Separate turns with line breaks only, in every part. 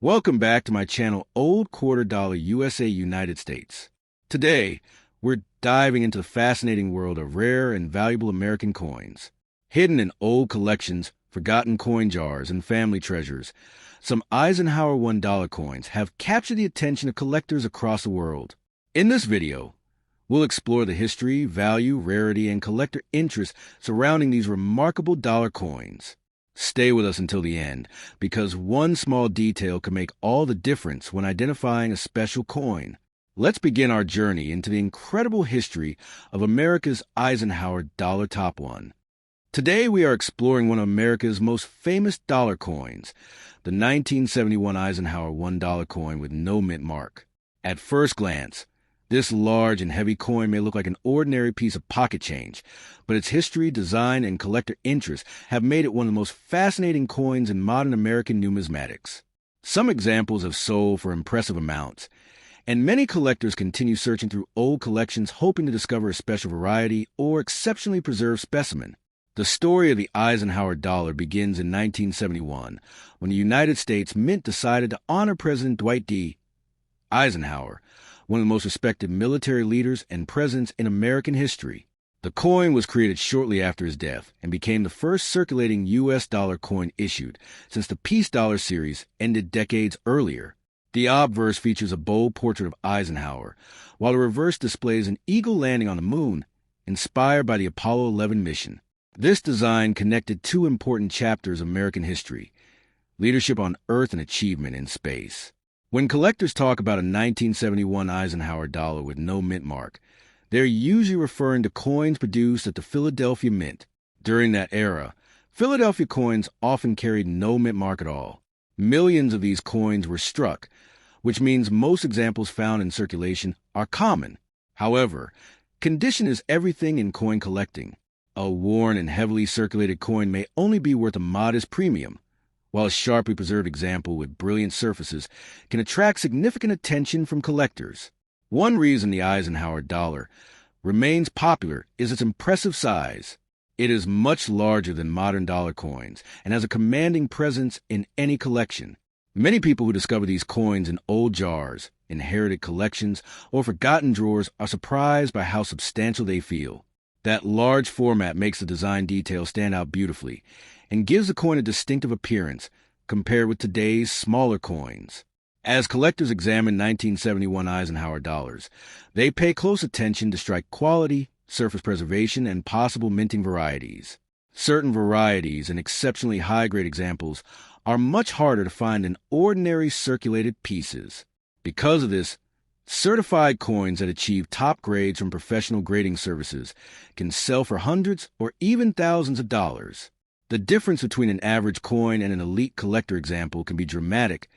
Welcome back to my channel, Old Quarter Dollar USA United States. Today, we're diving into the fascinating world of rare and valuable American coins. Hidden in old collections, forgotten coin jars, and family treasures, some Eisenhower $1 coins have captured the attention of collectors across the world. In this video, we'll explore the history, value, rarity, and collector interest surrounding these remarkable dollar coins. Stay with us until the end, because one small detail can make all the difference when identifying a special coin. Let's begin our journey into the incredible history of America's Eisenhower Dollar Top 1. Today we are exploring one of America's most famous dollar coins, the 1971 Eisenhower $1 coin with no mint mark. At first glance, this large and heavy coin may look like an ordinary piece of pocket change, but its history, design, and collector interest have made it one of the most fascinating coins in modern American numismatics. Some examples have sold for impressive amounts, and many collectors continue searching through old collections hoping to discover a special variety or exceptionally preserved specimen. The story of the Eisenhower dollar begins in 1971, when the United States Mint decided to honor President Dwight D. Eisenhower, one of the most respected military leaders and presidents in American history. The coin was created shortly after his death and became the first circulating U.S. dollar coin issued since the Peace Dollar series ended decades earlier. The obverse features a bold portrait of Eisenhower, while the reverse displays an eagle landing on the moon, inspired by the Apollo 11 mission. This design connected two important chapters of American history: leadership on Earth and achievement in space. When collectors talk about a 1971 Eisenhower dollar with no mint mark, they're usually referring to coins produced at the Philadelphia Mint. During that era, Philadelphia coins often carried no mint mark at all. Millions of these coins were struck, which means most examples found in circulation are common. However, condition is everything in coin collecting. A worn and heavily circulated coin may only be worth a modest premium, while a sharply preserved example with brilliant surfaces can attract significant attention from collectors. One reason the Eisenhower dollar remains popular is its impressive size. It is much larger than modern dollar coins and has a commanding presence in any collection. Many people who discover these coins in old jars, inherited collections, or forgotten drawers are surprised by how substantial they feel. That large format makes the design detail stand out beautifully and gives the coin a distinctive appearance compared with today's smaller coins. As collectors examine 1971 Eisenhower dollars, they pay close attention to strike quality, surface preservation, and possible minting varieties. Certain varieties and exceptionally high-grade examples are much harder to find in ordinary circulated pieces. Because of this, certified coins that achieve top grades from professional grading services can sell for hundreds or even thousands of dollars. The difference between an average coin and an elite collector example can be dramatic,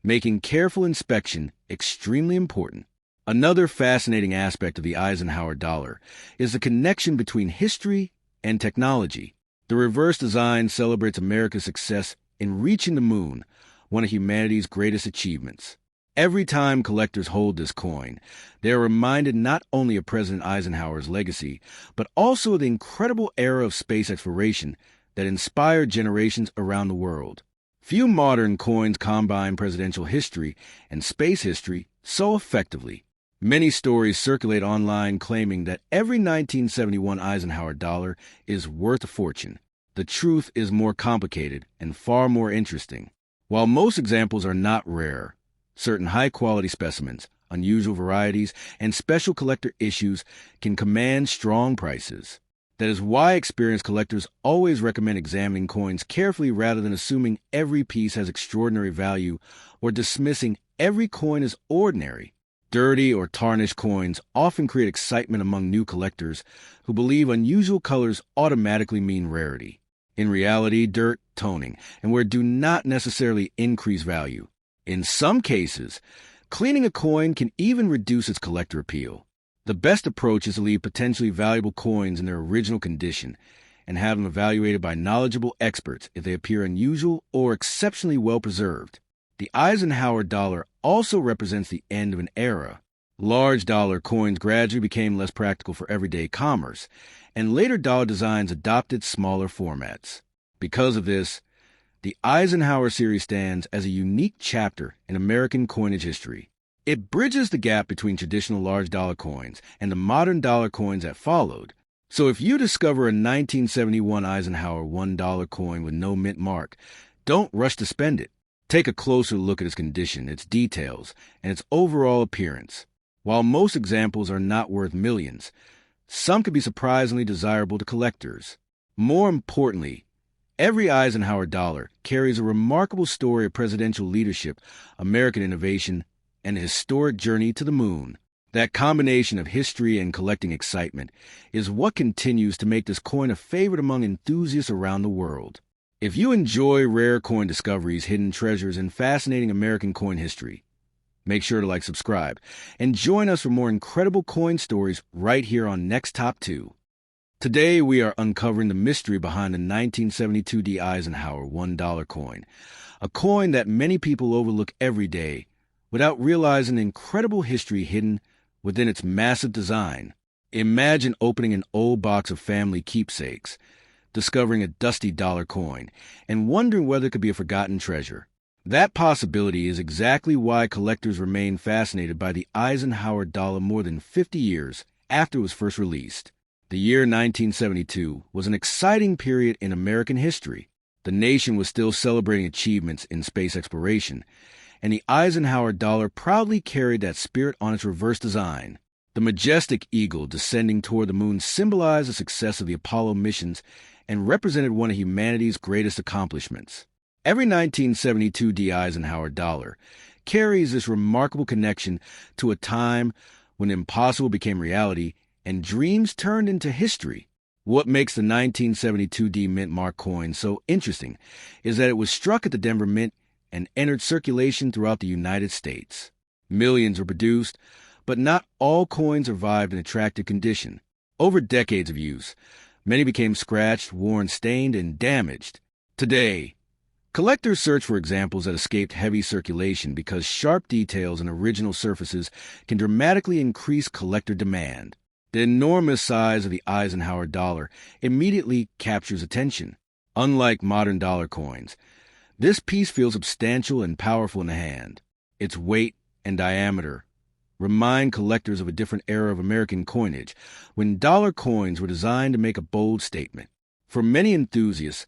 making careful inspection extremely important. Another fascinating aspect of the Eisenhower dollar is the connection between history and technology. The reverse design celebrates America's success in reaching the moon, one of humanity's greatest achievements. Every time collectors hold this coin, they are reminded not only of President Eisenhower's legacy, but also of the incredible era of space exploration that inspired generations around the world. Few modern coins combine presidential history and space history so effectively. Many stories circulate online claiming that every 1971 Eisenhower dollar is worth a fortune. The truth is more complicated and far more interesting. While most examples are not rare, certain high-quality specimens, unusual varieties, and special collector issues can command strong prices. That is why experienced collectors always recommend examining coins carefully rather than assuming every piece has extraordinary value or dismissing every coin as ordinary. Dirty or tarnished coins often create excitement among new collectors who believe unusual colors automatically mean rarity. In reality, dirt, toning, and wear do not necessarily increase value. In some cases, cleaning a coin can even reduce its collector appeal. The best approach is to leave potentially valuable coins in their original condition and have them evaluated by knowledgeable experts if they appear unusual or exceptionally well preserved. The Eisenhower dollar also represents the end of an era. Large dollar coins gradually became less practical for everyday commerce, and later dollar designs adopted smaller formats. Because of this, The Eisenhower series stands as a unique chapter in American coinage history. It bridges the gap between traditional large dollar coins and the modern dollar coins that followed. So if you discover a 1971 Eisenhower $1 coin with no mint mark, don't rush to spend it. Take a closer look at its condition, its details, and its overall appearance. While most examples are not worth millions, some could be surprisingly desirable to collectors. More importantly, every Eisenhower dollar carries a remarkable story of presidential leadership, American innovation, and a historic journey to the moon. That combination of history and collecting excitement is what continues to make this coin a favorite among enthusiasts around the world. If you enjoy rare coin discoveries, hidden treasures, and fascinating American coin history, make sure to subscribe, and join us for more incredible coin stories right here on Next Top 2. Today, we are uncovering the mystery behind the 1972 D. Eisenhower $1 coin, a coin that many people overlook every day without realizing the incredible history hidden within its massive design. Imagine opening an old box of family keepsakes, discovering a dusty dollar coin, and wondering whether it could be a forgotten treasure. That possibility is exactly why collectors remain fascinated by the Eisenhower dollar more than 50 years after it was first released. The year 1972 was an exciting period in American history. The nation was still celebrating achievements in space exploration, and the Eisenhower dollar proudly carried that spirit on its reverse design. The majestic eagle descending toward the moon symbolized the success of the Apollo missions and represented one of humanity's greatest accomplishments. Every 1972 D. Eisenhower dollar carries this remarkable connection to a time when the impossible became reality and dreams turned into history. What makes the 1972 D mint mark coin so interesting is that it was struck at the Denver Mint and entered circulation throughout the United States. Millions were produced, but not all coins survived in attractive condition. Over decades of use, many became scratched, worn, stained, and damaged. Today, collectors search for examples that escaped heavy circulation because sharp details and original surfaces can dramatically increase collector demand. The enormous size of the Eisenhower dollar immediately captures attention. Unlike modern dollar coins, this piece feels substantial and powerful in the hand. Its weight and diameter remind collectors of a different era of American coinage, when dollar coins were designed to make a bold statement. For many enthusiasts,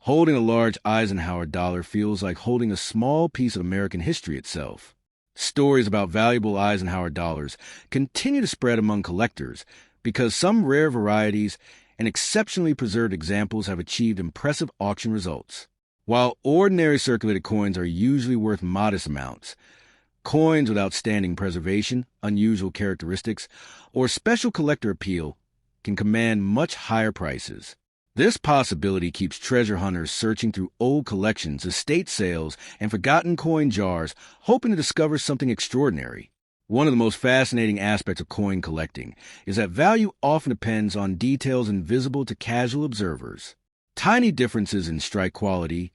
holding a large Eisenhower dollar feels like holding a small piece of American history itself. Stories about valuable Eisenhower dollars continue to spread among collectors because some rare varieties and exceptionally preserved examples have achieved impressive auction results. While ordinary circulated coins are usually worth modest amounts, coins with outstanding preservation, unusual characteristics, or special collector appeal can command much higher prices. This possibility keeps treasure hunters searching through old collections, estate sales, and forgotten coin jars, hoping to discover something extraordinary. One of the most fascinating aspects of coin collecting is that value often depends on details invisible to casual observers. Tiny differences in strike quality,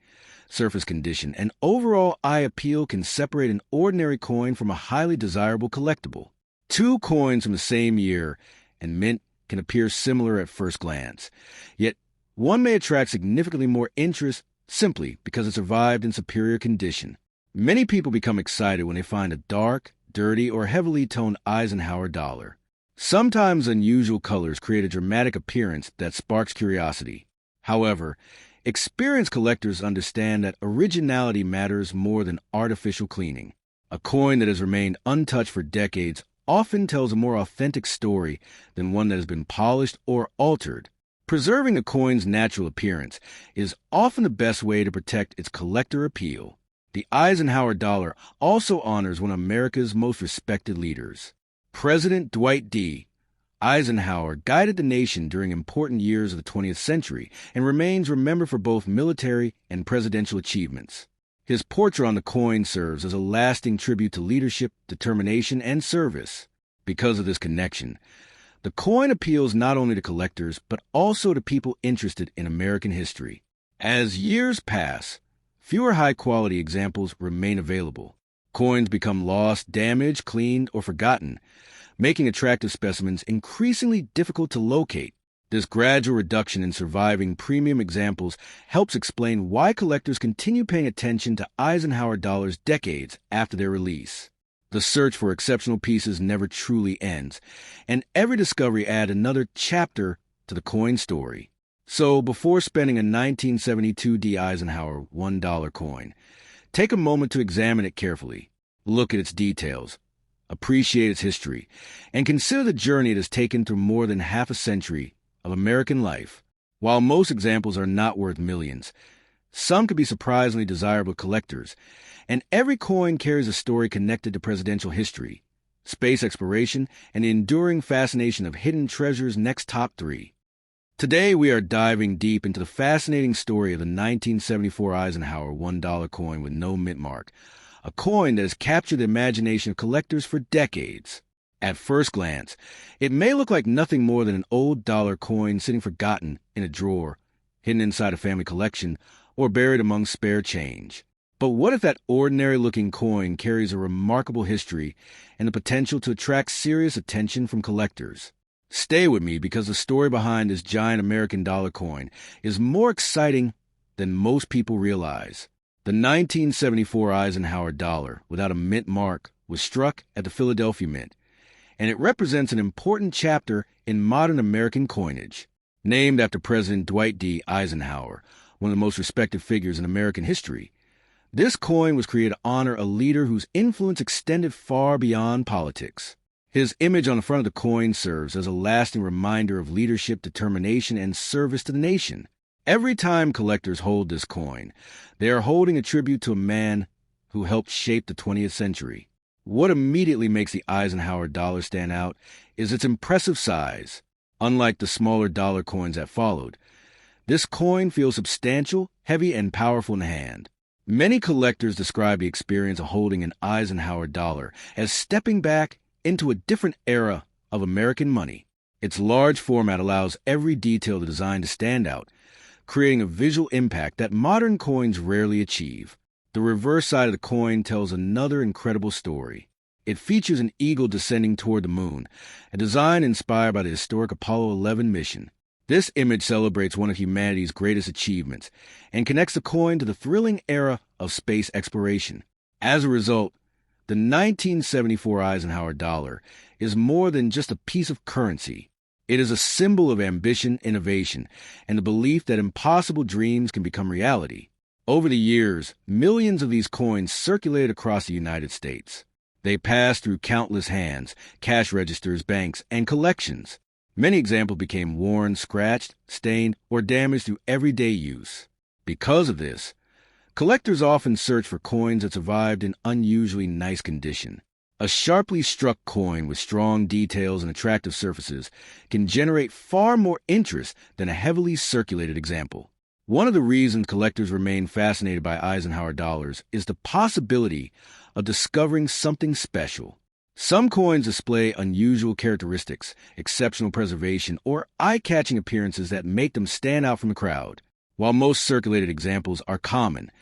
surface condition, and overall eye appeal can separate an ordinary coin from a highly desirable collectible. Two coins from the same year and mint can appear similar at first glance, yet one may attract significantly more interest simply because it survived in superior condition. Many people become excited when they find a dark, dirty, or heavily toned Eisenhower dollar. Sometimes unusual colors create a dramatic appearance that sparks curiosity. However, experienced collectors understand that originality matters more than artificial cleaning. A coin that has remained untouched for decades often tells a more authentic story than one that has been polished or altered. Preserving a coin's natural appearance is often the best way to protect its collector appeal. The Eisenhower dollar also honors one of America's most respected leaders. President Dwight D. Eisenhower guided the nation during important years of the 20th century and remains remembered for both military and presidential achievements. His portrait on the coin serves as a lasting tribute to leadership, determination, and service. Because of this connection, the coin appeals not only to collectors, but also to people interested in American history. As years pass, fewer high-quality examples remain available. Coins become lost, damaged, cleaned, or forgotten, making attractive specimens increasingly difficult to locate. This gradual reduction in surviving premium examples helps explain why collectors continue paying attention to Eisenhower dollars decades after their release. The search for exceptional pieces never truly ends, and every discovery adds another chapter to the coin story. So, before spending a 1972 D Eisenhower $1 coin, take a moment to examine it carefully. Look at its details, appreciate its history, and consider the journey it has taken through more than half a century of American life. While most examples are not worth millions, some could be surprisingly desirable collectors, and every coin carries a story connected to presidential history, space exploration, and the enduring fascination of hidden treasures. Next top 3. Today we are diving deep into the fascinating story of the 1974 Eisenhower $1 coin with no mint mark, a coin that has captured the imagination of collectors for decades. At first glance, it may look like nothing more than an old dollar coin sitting forgotten in a drawer, hidden inside a family collection, or buried among spare change. But what if that ordinary-looking coin carries a remarkable history and the potential to attract serious attention from collectors? Stay with me, because the story behind this giant American dollar coin is more exciting than most people realize. The 1974 Eisenhower dollar, without a mint mark, was struck at the Philadelphia Mint, and it represents an important chapter in modern American coinage. Named after President Dwight D. Eisenhower, one of the most respected figures in American history, this coin was created to honor a leader whose influence extended far beyond politics. His image on the front of the coin serves as a lasting reminder of leadership, determination, and service to the nation. Every time collectors hold this coin, they are holding a tribute to a man who helped shape the 20th century. What immediately makes the Eisenhower dollar stand out is its impressive size. Unlike the smaller dollar coins that followed, this coin feels substantial, heavy, and powerful in the hand. Many collectors describe the experience of holding an Eisenhower dollar as stepping back into a different era of American money. Its large format allows every detail of the design to stand out, creating a visual impact that modern coins rarely achieve. The reverse side of the coin tells another incredible story. It features an eagle descending toward the moon, a design inspired by the historic Apollo 11 mission. This image celebrates one of humanity's greatest achievements and connects the coin to the thrilling era of space exploration. As a result, the 1974 Eisenhower dollar is more than just a piece of currency. It is a symbol of ambition, innovation, and the belief that impossible dreams can become reality. Over the years, millions of these coins circulated across the United States. They passed through countless hands, cash registers, banks, and collections. Many examples became worn, scratched, stained, or damaged through everyday use. Because of this, collectors often search for coins that survived in unusually nice condition. A sharply struck coin with strong details and attractive surfaces can generate far more interest than a heavily circulated example. One of the reasons collectors remain fascinated by Eisenhower dollars is the possibility of discovering something special. Some coins display unusual characteristics, exceptional preservation, or eye-catching appearances that make them stand out from the crowd. While most circulated examples are common,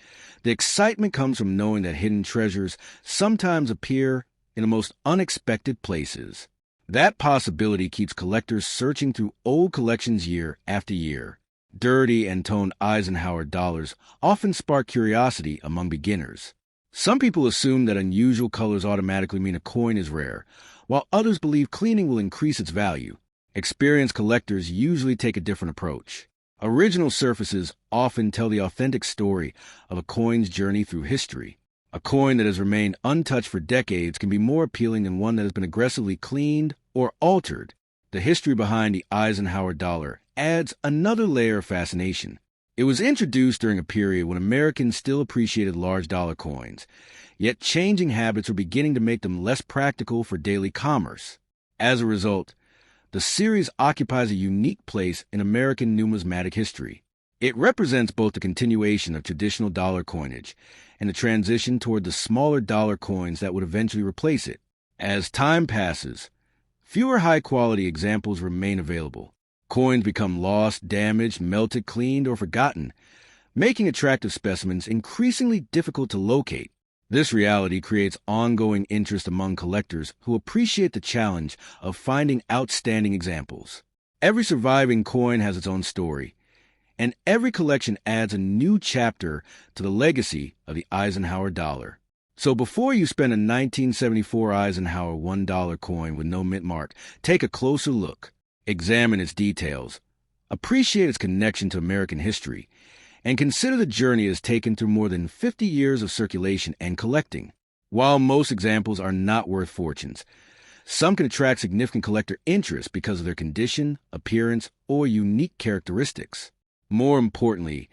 the excitement comes from knowing that hidden treasures sometimes appear in the most unexpected places. That possibility keeps collectors searching through old collections year after year. Dirty and toned Eisenhower dollars often spark curiosity among beginners. Some people assume that unusual colors automatically mean a coin is rare, while others believe cleaning will increase its value. Experienced collectors usually take a different approach. Original surfaces often tell the authentic story of a coin's journey through history. A coin that has remained untouched for decades can be more appealing than one that has been aggressively cleaned or altered. The history behind the Eisenhower dollar adds another layer of fascination. It was introduced during a period when Americans still appreciated large dollar coins, yet changing habits were beginning to make them less practical for daily commerce. As a result, the series occupies a unique place in American numismatic history. It represents both the continuation of traditional dollar coinage and the transition toward the smaller dollar coins that would eventually replace it. As time passes, fewer high-quality examples remain available. Coins become lost, damaged, melted, cleaned, or forgotten, making attractive specimens increasingly difficult to locate. This reality creates ongoing interest among collectors who appreciate the challenge of finding outstanding examples. Every surviving coin has its own story, and every collection adds a new chapter to the legacy of the Eisenhower dollar. So before you spend a 1974 Eisenhower $1 coin with no mint mark, take a closer look, examine its details, appreciate its connection to American history, and consider the journey it has taken through more than 50 years of circulation and collecting. While most examples are not worth fortunes, some can attract significant collector interest because of their condition, appearance, or unique characteristics. More importantly,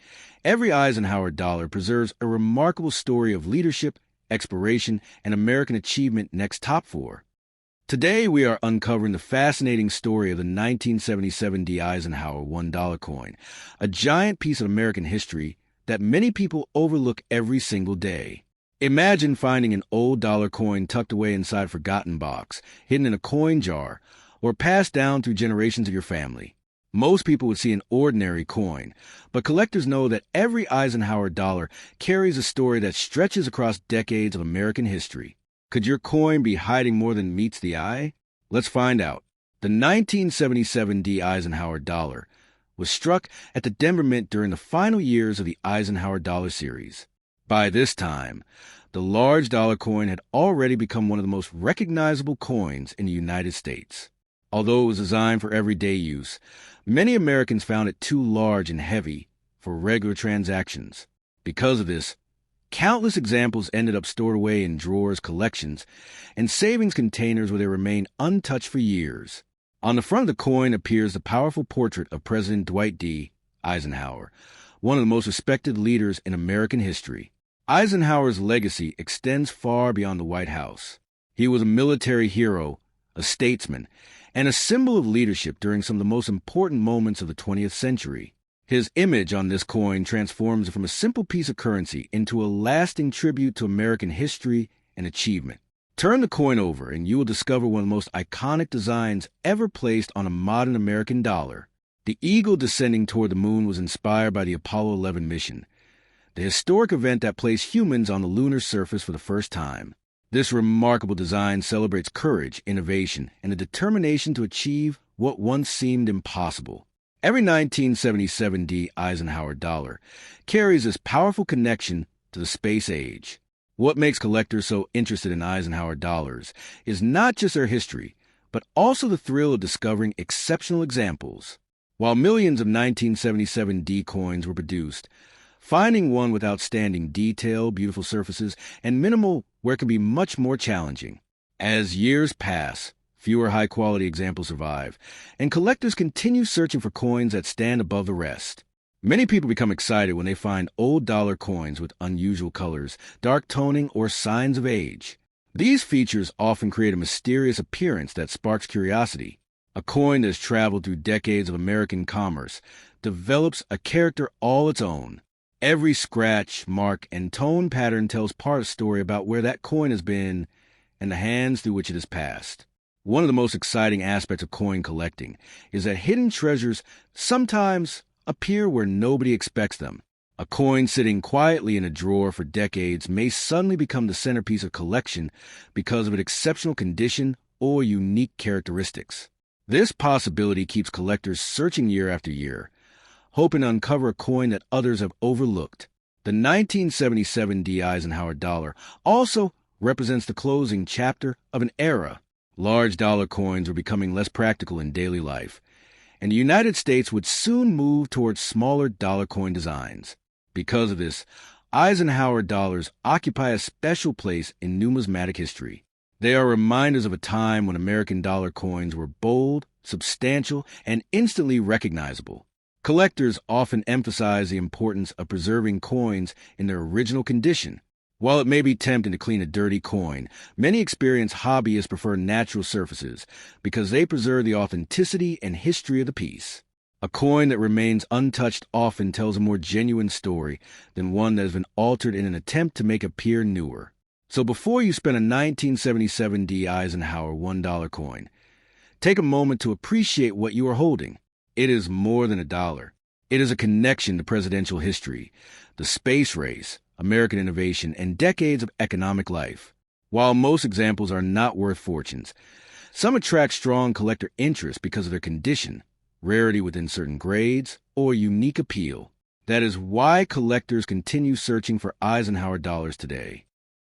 every Eisenhower dollar preserves a remarkable story of leadership, exploration, and American achievement next top four. Today, we are uncovering the fascinating story of the 1977 D Eisenhower $1 coin, a giant piece of American history that many people overlook every single day. Imagine finding an old dollar coin tucked away inside a forgotten box, hidden in a coin jar, or passed down through generations of your family. Most people would see an ordinary coin, but collectors know that every Eisenhower dollar carries a story that stretches across decades of American history. Could your coin be hiding more than meets the eye? Let's find out. The 1977 D Eisenhower dollar was struck at the Denver Mint during the final years of the Eisenhower Dollar series. By this time, the large dollar coin had already become one of the most recognizable coins in the United States. Although it was designed for everyday use, many Americans found it too large and heavy for regular transactions. Because of this, countless examples ended up stored away in drawers, collections, and savings containers where they remained untouched for years. On the front of the coin appears the powerful portrait of President Dwight D. Eisenhower, one of the most respected leaders in American history. Eisenhower's legacy extends far beyond the White House. He was a military hero, a statesman, and a symbol of leadership during some of the most important moments of the 20th century. His image on this coin transforms from a simple piece of currency into a lasting tribute to American history and achievement. Turn the coin over and you will discover one of the most iconic designs ever placed on a modern American dollar. The eagle descending toward the moon was inspired by the Apollo 11 mission, the historic event that placed humans on the lunar surface for the first time. This remarkable design celebrates courage, innovation, and the determination to achieve what once seemed impossible. Every 1977 D Eisenhower dollar carries this powerful connection to the space age. What makes collectors so interested in Eisenhower dollars is not just their history, but also the thrill of discovering exceptional examples. While millions of 1977 D coins were produced, finding one with outstanding detail, beautiful surfaces, and minimal wear can be much more challenging. As years pass, fewer high-quality examples survive, and collectors continue searching for coins that stand above the rest. Many people become excited when they find old dollar coins with unusual colors, dark toning, or signs of age. These features often create a mysterious appearance that sparks curiosity. A coin that has traveled through decades of American commerce develops a character all its own. Every scratch, mark, and tone pattern tells part of the story about where that coin has been and the hands through which it has passed. One of the most exciting aspects of coin collecting is that hidden treasures sometimes appear where nobody expects them. A coin sitting quietly in a drawer for decades may suddenly become the centerpiece of collection because of its exceptional condition or unique characteristics. This possibility keeps collectors searching year after year, hoping to uncover a coin that others have overlooked. The 1977 D Eisenhower dollar also represents the closing chapter of an era. Large dollar coins were becoming less practical in daily life, and the United States would soon move towards smaller dollar coin designs. Because of this, Eisenhower dollars occupy a special place in numismatic history. They are reminders of a time when American dollar coins were bold, substantial, and instantly recognizable. Collectors often emphasize the importance of preserving coins in their original condition. While it may be tempting to clean a dirty coin, many experienced hobbyists prefer natural surfaces because they preserve the authenticity and history of the piece. A coin that remains untouched often tells a more genuine story than one that has been altered in an attempt to make it appear newer. So before you spend a 1977 D Eisenhower $1 coin, take a moment to appreciate what you are holding. It is more than a dollar. It is a connection to presidential history, the space race, American innovation, and decades of economic life. While most examples are not worth fortunes, some attract strong collector interest because of their condition, rarity within certain grades, or unique appeal. That is why collectors continue searching for Eisenhower dollars today.